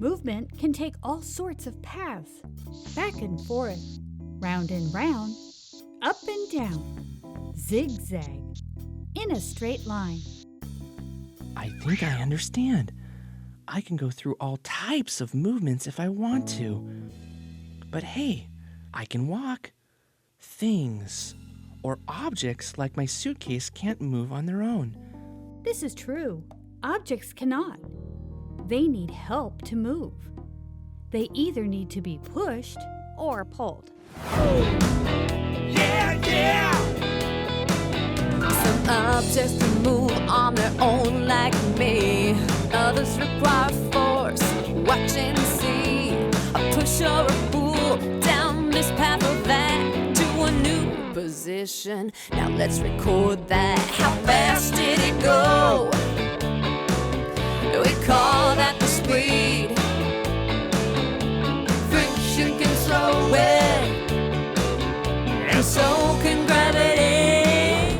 Movement can take all sorts of paths, back and forth, round and round, up and down, zigzag, in a straight line. I think I understand. I can go through all types of movements if I want to. But hey, I can walk. Things or objects like my suitcase can't move on their own. This is true. Objects cannot. They need help to move. They either need to be pushed or pulled. Yeah, yeah! Some objects can move on their own like me. Others require force, watch and see. A push or a pull down this path or that to a new position. Now let's record that. How fast did it go? We call that the speed. Friction can slow it, and so can gravity.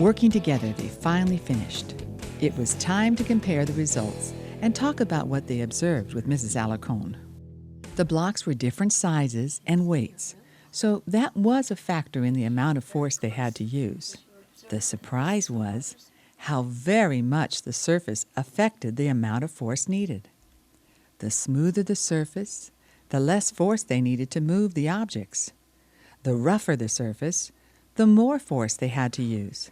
Working together, they finally finished. It was time to compare the results and talk about what they observed with Mrs. Alarcon. The blocks were different sizes and weights, so that was a factor in the amount of force they had to use. The surprise was how very much the surface affected the amount of force needed. The smoother the surface, the less force they needed to move the objects. The rougher the surface, the more force they had to use.